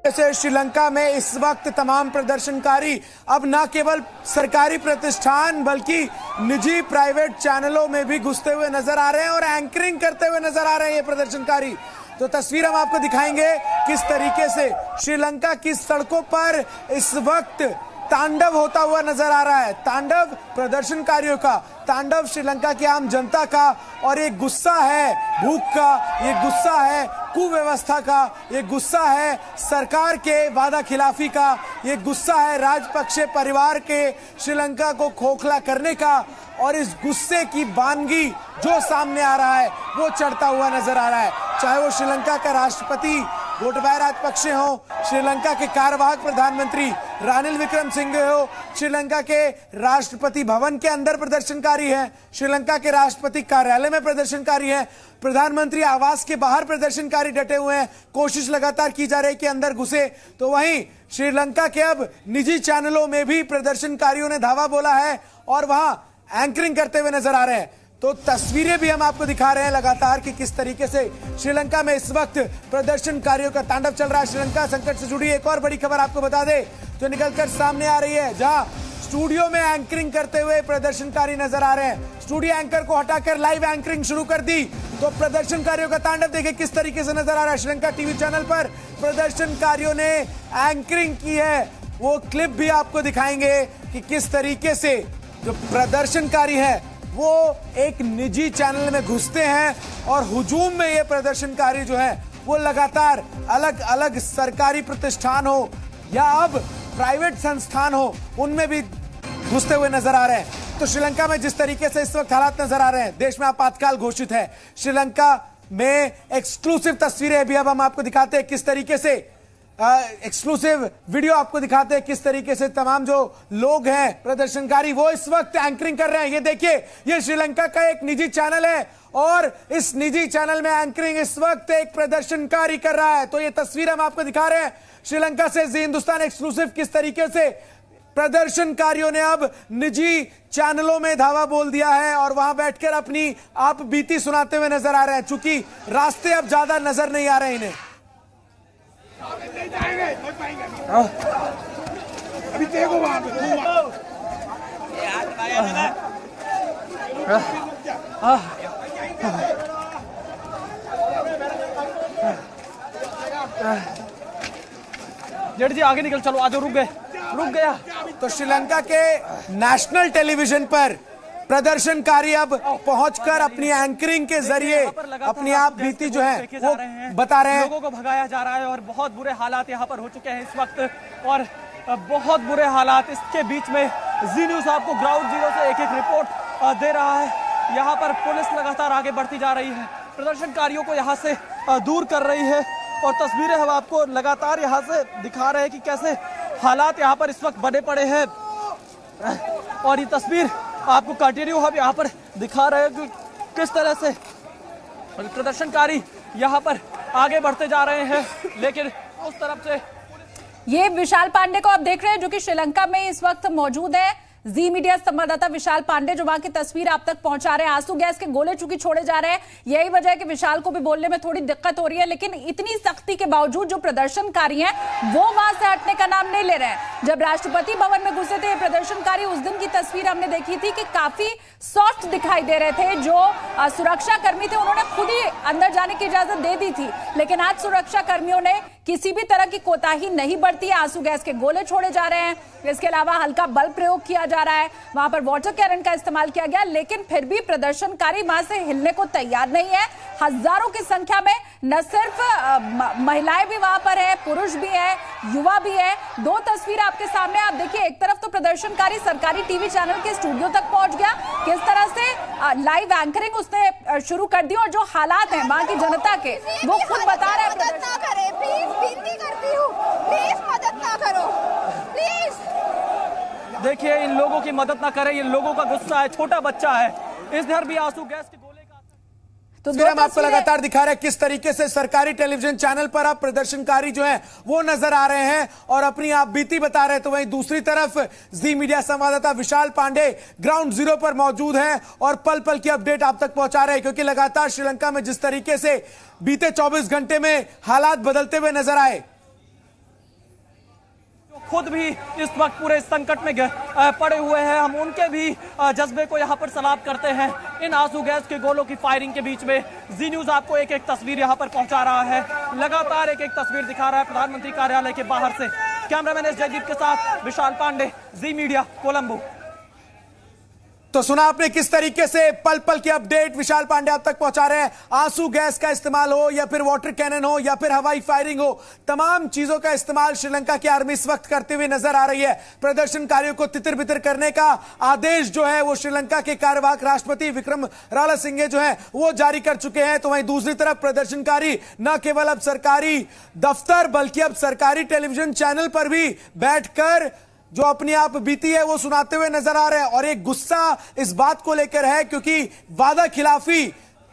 से श्रीलंका में इस वक्त तमाम प्रदर्शनकारी अब न केवल सरकारी प्रतिष्ठान बल्कि निजी प्राइवेट चैनलों में भी घुसते हुए नजर आ रहे हैं और एंकरिंग करते हुए नजर आ रहे हैं ये प्रदर्शनकारी। तो तस्वीर हम आपको दिखाएंगे किस तरीके से श्रीलंका की सड़कों पर इस वक्त तांडव होता हुआ नजर आ रहा है। तांडव प्रदर्शनकारियों का, तांडव श्रीलंका की आम जनता का, और ये गुस्सा है भूख का, ये गुस्सा है कुव्यवस्था का, ये गुस्सा है सरकार के वादा खिलाफी का, ये गुस्सा है राजपक्षे परिवार के श्रीलंका को खोखला करने का। और इस गुस्से की बानगी जो सामने आ रहा है वो चढ़ता हुआ नजर आ रहा है, चाहे वो श्रीलंका का राष्ट्रपति गोटबाया राजपक्षे हो, श्रीलंका के कार्यवाहक प्रधानमंत्री रानिल विक्रमसिंघे हो, श्रीलंका के राष्ट्रपति भवन के अंदर प्रदर्शनकारी है, श्रीलंका के राष्ट्रपति कार्यालय में प्रदर्शनकारी है, प्रधानमंत्री आवास के बाहर प्रदर्शनकारी डटे हुए हैं, कोशिश लगातार की जा रही है कि अंदर घुसे। तो वहीं श्रीलंका के अब निजी चैनलों में भी प्रदर्शनकारियों ने धावा बोला है और वहां एंकरिंग करते हुए नजर आ रहे हैं। तो तस्वीरें भी हम आपको दिखा रहे हैं लगातार कि किस तरीके से श्रीलंका में इस वक्त प्रदर्शनकारियों का तांडव चल रहा है। श्रीलंका संकट से जुड़ी एक और बड़ी खबर आपको बता दे जो निकलकर सामने आ रही है, जहां स्टूडियो में एंकरिंग करते हुए प्रदर्शनकारी नजर आ रहे हैं। स्टूडियो एंकर को हटाकर लाइव एंकरिंग शुरू कर दी तो प्रदर्शनकारियों का तांडव देखिए किस तरीके से नजर आ रहा है। श्रीलंका टीवी चैनल पर प्रदर्शनकारियों ने एंकरिंग की है, वो क्लिप भी आपको दिखाएंगे कि किस तरीके से जो प्रदर्शनकारी है वो एक निजी चैनल में घुसते हैं और हुजूम में ये प्रदर्शनकारी जो है वो लगातार अलग अलग सरकारी प्रतिष्ठान हो या अब प्राइवेट संस्थान हो उनमें भी घुसते हुए नजर आ रहे हैं। तो श्रीलंका में जिस तरीके से इस वक्त हालात नजर आ रहे हैं, देश में आपातकाल घोषित है। श्रीलंका में एक्सक्लूसिव तस्वीरें अभी अब हम आपको दिखाते हैं किस तरीके से एक्सक्लूसिव वीडियो आपको दिखाते हैं किस तरीके से तमाम जो लोग हैं प्रदर्शनकारी वो इस वक्त एंकरिंग कर रहे हैं। ये देखिए, ये श्रीलंका का एक निजी चैनल है और इस निजी चैनल में एंकरिंग इस वक्त एक प्रदर्शनकारी कर रहा है। तो ये तस्वीर हम आपको दिखा रहे हैं श्रीलंका से जी हिंदुस्तान एक्सक्लूसिव किस तरीके से प्रदर्शनकारियों ने अब निजी चैनलों में धावा बोल दिया है और वहां बैठकर अपनी आप बीती सुनाते हुए नजर आ रहे हैं, चूंकि रास्ते अब ज्यादा नजर नहीं आ रहे इन्हें। अभी देखो वहां पे जेठ जी आगे निकल चलो, आज रुक गया। तो श्रीलंका के नेशनल टेलीविजन पर प्रदर्शनकारी अब पहुंचकर अपनी एंकरिंग के जरिए अपनी आप बीती जो है वो बता रहे हैं। लोगों को भगाया जा रहा है और बहुत बुरे हालात यहाँ पर हो चुके हैं इस वक्त, और बहुत बुरे हालात। इसके बीच में जी न्यूज़ आपको ग्राउंड जीरो से एक एक रिपोर्ट दे रहा है। यहाँ पर पुलिस लगातार आगे बढ़ती जा रही है, प्रदर्शनकारियों को यहाँ से दूर कर रही है और तस्वीरें हम आपको लगातार यहाँ से दिखा रहे हैं कि कैसे हालात यहाँ पर इस वक्त बने पड़े हैं। और ये तस्वीर आपको कंटिन्यू हम यहाँ पर दिखा रहे हैं कि किस तरह से प्रदर्शनकारी यहाँ पर आगे बढ़ते जा रहे हैं, लेकिन उस तरफ से ये विशाल पांडे को आप देख रहे हैं जो कि श्रीलंका में इस वक्त मौजूद है। जी मीडिया संवाददाता विशाल पांडे जो वहां की तस्वीर आप तक पहुंचा रहे हैं। आंसू गैस के गोले चूंकि छोड़े जा रहे हैं, यही वजह है कि विशाल को भी बोलने में थोड़ी दिक्कत हो रही है, लेकिन इतनी सख्ती के बावजूद जो प्रदर्शनकारी हैं वो वहां से हटने का नाम नहीं ले रहे हैं। जब राष्ट्रपति भवन में घुसे थे प्रदर्शनकारी, उस दिन की तस्वीर हमने देखी थी कि काफी सॉफ्ट दिखाई दे रहे थे। जो सुरक्षा कर्मी थे उन्होंने खुद ही अंदर जाने की इजाजत दे दी थी, लेकिन आज सुरक्षा कर्मियों ने किसी भी तरह की कोताही नहीं बरती। आंसू गैस के गोले छोड़े जा रहे हैं, इसके अलावा हल्का बल प्रयोग किया जा रहा है, वहां पर वाटर कैनन का इस्तेमाल किया गया, लेकिन फिर भी प्रदर्शनकारी वहां से हिलने को तैयार नहीं है। हजारों की संख्या में न सिर्फ महिलाएं भी वहां पर है, पुरुष भी है, युवा भी है। दो तस्वीर आपके सामने आप देखिए, एक तरफ तो प्रदर्शनकारी सरकारी टीवी चैनल के स्टूडियो तक पहुंच गया, किस तरह से लाइव एंकरिंग उसने शुरू कर दी, और जो हालात हैं वहां की जनता के वो खुद बता रहे हैं। विनती करती हूँ, प्लीज मदद ना करो, प्लीज। देखिए, इन लोगों की मदद ना करें, इन लोगों का गुस्सा है, छोटा बच्चा है, इधर भी आंसू गैस के गोले का। तो हम आपको लगातार दिखा रहे हैं किस तरीके से सरकारी टेलीविजन चैनल पर अब प्रदर्शनकारी जो है वो नजर आ रहे हैं और अपनी आप बीती बता रहे हैं। तो वहीं दूसरी तरफ जी मीडिया संवाददाता विशाल पांडे ग्राउंड जीरो पर मौजूद हैं और पल पल की अपडेट आप तक पहुंचा रहे हैं, क्योंकि लगातार श्रीलंका में जिस तरीके से बीते 24 घंटे में हालात बदलते हुए नजर आए। खुद भी इस वक्त पूरे संकट में पड़े हुए हैं। हम उनके भी जज्बे को यहाँ पर सलाब करते हैं। इन आंसू गैस के गोलों की फायरिंग के बीच में जी न्यूज आपको एक एक तस्वीर यहाँ पर पहुंचा रहा है, लगातार एक एक तस्वीर दिखा रहा है प्रधानमंत्री कार्यालय के बाहर से। कैमरामैन एस जयदीप के साथ विशाल पांडे, जी मीडिया, कोलंबो। तो सुना आपने किस तरीके से पल पल की अपडेट विशाल पांडे आप तक पहुंचा रहे हैं। आंसू गैस का इस्तेमाल हो या फिर वाटर कैनन हो या फिर हवाई फायरिंग हो, तमाम चीजों का इस्तेमाल श्रीलंका की आर्मी इस वक्त करते हुए नजर आ रही है। प्रदर्शनकारियों को तितर बितर करने का आदेश जो है वो श्रीलंका के कार्यवाहक राष्ट्रपति विक्रम रालासिंगे जो है वो जारी कर चुके हैं। तो वहीं दूसरी तरफ प्रदर्शनकारी न केवल अब सरकारी दफ्तर बल्कि अब सरकारी टेलीविजन चैनल पर भी बैठकर जो अपनी आप बीती है वो सुनाते हुए नजर आ रहे हैं। और एक गुस्सा इस बात को लेकर है क्योंकि वादा खिलाफी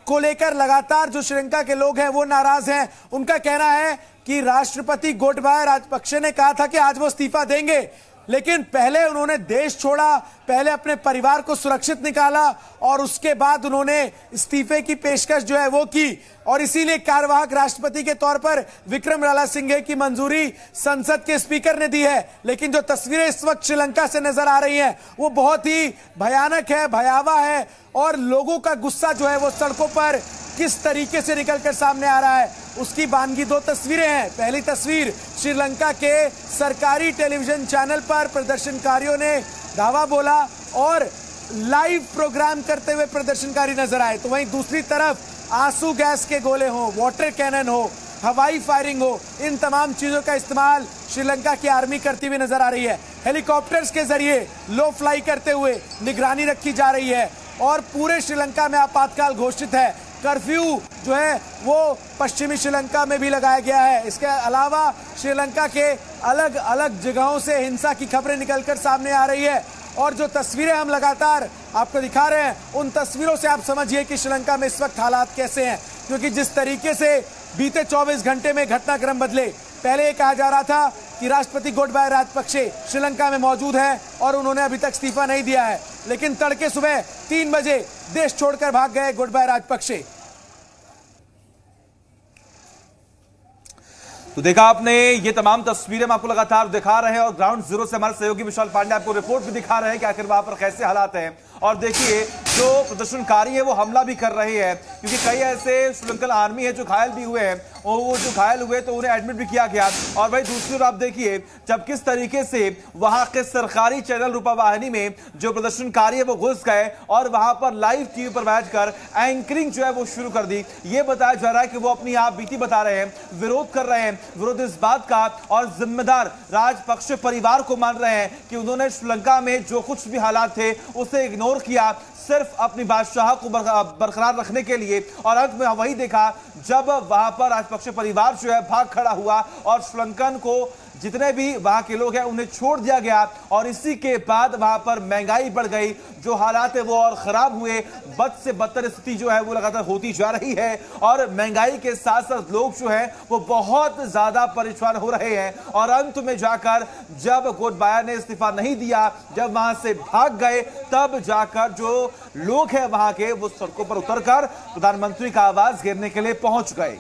को लेकर लगातार जो श्रीलंका के लोग हैं वो नाराज हैं। उनका कहना है कि राष्ट्रपति गोटबाया राजपक्षे ने कहा था कि आज वो इस्तीफा देंगे, लेकिन पहले उन्होंने देश छोड़ा, पहले अपने परिवार को सुरक्षित निकाला और उसके बाद उन्होंने इस्तीफे की पेशकश जो है वो की। और इसीलिए कार्यवाहक राष्ट्रपति के तौर पर विक्रम रालासिंगे की मंजूरी संसद के स्पीकर ने दी है। लेकिन जो तस्वीरें इस वक्त श्रीलंका से नजर आ रही हैं वो बहुत ही भयानक है, भयावह है और लोगों का गुस्सा जो है वो सड़कों पर किस तरीके से निकलकर सामने आ रहा है उसकी बानगी दो तस्वीरें हैं। पहली तस्वीर श्रीलंका के सरकारी टेलीविजन चैनल पर प्रदर्शनकारियों ने धावा बोला और लाइव प्रोग्राम करते हुए प्रदर्शनकारी नजर आए। तो वहीं दूसरी तरफ आंसू गैस के गोले हो, वाटर कैनन हो, हवाई फायरिंग हो, इन तमाम चीजों का इस्तेमाल श्रीलंका की आर्मी करती हुई नजर आ रही है। हेलीकॉप्टर्स के जरिए लो फ्लाई करते हुए निगरानी रखी जा रही है और पूरे श्रीलंका में आपातकाल घोषित है। कर्फ्यू जो है वो पश्चिमी श्रीलंका में भी लगाया गया है। इसके अलावा श्रीलंका के अलग अलग जगहों से हिंसा की खबरें निकलकर सामने आ रही है और जो तस्वीरें हम लगातार आपको दिखा रहे हैं उन तस्वीरों से आप समझिए कि श्रीलंका में इस वक्त हालात कैसे हैं। क्योंकि जिस तरीके से बीते 24 घंटे में घटनाक्रम बदले, पहले ये कहा जा रहा था कि राष्ट्रपति गोटबाया राजपक्षे श्रीलंका में मौजूद है और उन्होंने अभी तक इस्तीफा नहीं दिया है, लेकिन तड़के सुबह 3 बजे देश छोड़कर भाग गए गोटबाया राजपक्षे। तो देखा आपने ये तमाम तस्वीरें हम आपको लगातार दिखा रहे हैं और ग्राउंड जीरो से हमारे सहयोगी विशाल पांडे आपको रिपोर्ट भी दिखा रहे हैं कि आखिर वहां पर कैसे हालात हैं। और देखिए जो प्रदर्शनकारी है वो हमला भी कर रहे हैं क्योंकि कई ऐसे श्रीलंकन आर्मी है जो घायल भी हुए हैं और वो जो घायल हुए तो उन्हें एडमिट भी किया गया। और भाई दूसरी ओर आप देखिए जब किस तरीके से वहां के सरकारी चैनल रूपावाहिनी में जो प्रदर्शनकारी है वो घुस गए और वहां पर लाइव टीवी पर बैठकर एंकरिंग जो है वो शुरू कर दी। ये बताया जा रहा है कि वो अपनी आप बीती बता रहे हैं, विरोध कर रहे हैं, विरोध इस बात का और जिम्मेदार राजपक्षे परिवार को मान रहे हैं कि उन्होंने श्रीलंका में जो कुछ भी हालात थे उसे इग्नोर किया सिर्फ अपनी बादशाह को बरकरार रखने के लिए। और अंत में वही देखा जब वहां पर राजपक्षे परिवार जो है भाग खड़ा हुआ और श्रीलंकन को जितने भी वहां के लोग हैं उन्हें छोड़ दिया गया। और इसी के बाद वहां पर महंगाई बढ़ गई, जो हालात है वो और खराब हुए, बद से बदतर स्थिति जो है वो लगातार होती जा रही है और महंगाई के साथ साथ लोग जो है वो बहुत ज्यादा परेशान हो रहे हैं। और अंत में जाकर जब गोटबाया ने इस्तीफा नहीं दिया, जब वहां से भाग गए, तब जाकर जो लोग हैं वहां के वो सड़कों पर उतरकर प्रधानमंत्री का आवाज घेरने के लिए पहुंच गए।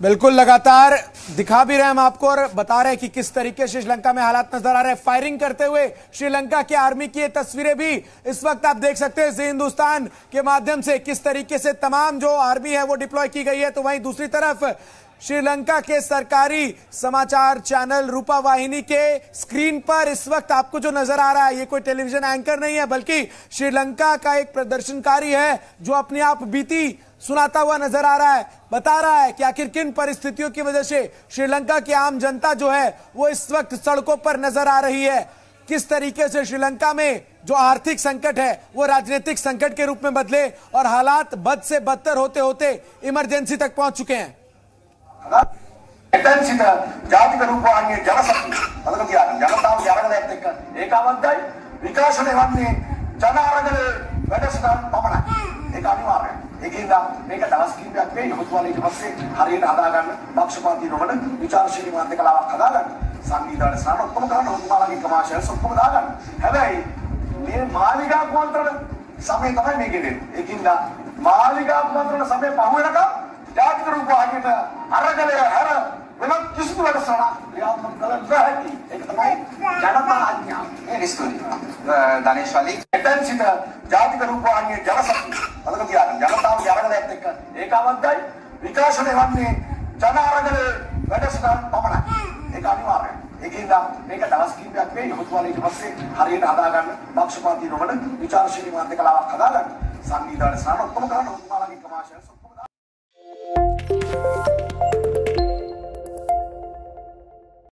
बिल्कुल लगातार दिखा भी रहे हैं हम आपको और बता रहे हैं कि किस तरीके से श्रीलंका में हालात नजर आ रहे हैं। फायरिंग करते हुए श्रीलंका की आर्मी की ये तस्वीरें भी इस वक्त आप देख सकते हैं जी हिंदुस्तान के माध्यम से किस तरीके से तमाम जो आर्मी है वो डिप्लॉय की गई है। तो वहीं दूसरी तरफ श्रीलंका के सरकारी समाचार चैनल रूपावाहिनी के स्क्रीन पर इस वक्त आपको जो नजर आ रहा है ये कोई टेलीविजन एंकर नहीं है बल्कि श्रीलंका का एक प्रदर्शनकारी है जो अपनी आप बीती सुनाता हुआ नजर आ रहा है, बता रहा है कि आखिर किन परिस्थितियों की वजह से श्रीलंका की आम जनता जो है वो इस वक्त सड़कों पर नजर आ रही है। किस तरीके से श्रीलंका में जो आर्थिक संकट है वो राजनीतिक संकट के रूप में बदले और हालात बद से बदतर होते होते इमरजेंसी तक पहुंच चुके हैं। ಜಾಗತಿಕ ರೂಪವಾಗಿ ಜನಶಕ್ತಿ ಬದಲಾಗಿ ಜನತಾವು ಜರಗದೈತೆ ಏಕಾವಂತೈ ವಿಕಾಸನೆ වන්නේ ජන අරගල වැඩසටහන් පමණයි. ඒක අනිවාර්යයි. ඒකින්ද මේක දවස් කිහිපයක් මේ යොමුතුවාලේ ඊට පස්සේ හරියට හදාගන්න පක්ෂපාතී නොවන විචාරශීලී මාධ්‍ය කලාවක් හදාගන්න. සංවිධානය සාන ඔක්කොම කරන්න ඔබතුමාලගේ කමාශයස් ඔක්කොම දාගන්න. හැබැයි මේ මාලිගා කුමන්ත්‍රණ සමය තමයි මේකේ දෙන්නේ. ඒකින්ද මාලිගා කුමන්ත්‍රණ සමය පහු වෙනකම් ජාතික රූපවාහිනියට අරගලය හැර වෙනත් කිසිදු වැඩසටහනක් ක්‍රියාත්මක කළ නොහැකි. ඒක තමයි ජනතා ආඥාව. මේ නිස්තුනි. ධනේෂ් වලි එතෙන් සිට ජාතික රූපවාහිනියේ ජනශක්තිය අදක තියාගන්න. ජනතාවගේ අරගලයත් එක්ක ඒකාබද්ධයි. විකාශනය වන්නේ ජන අරගලයේ වැඩසටහන පමණයි. ඒක අනිවාර්යයි. ඒකින්ද මේක දවස් කිහිපයක් වෙයි ඔබතුමාලා ඊට පස්සේ හරියට හදාගන්න පක්ෂපාතී නොවන විචාරශීලී මාධ්‍ය කලාවක් හදාගන්න. සංවිධානය සාන ඔක්කොම කරන්න ඔබතුමාලගේ කමාශයස් ඔක්කොම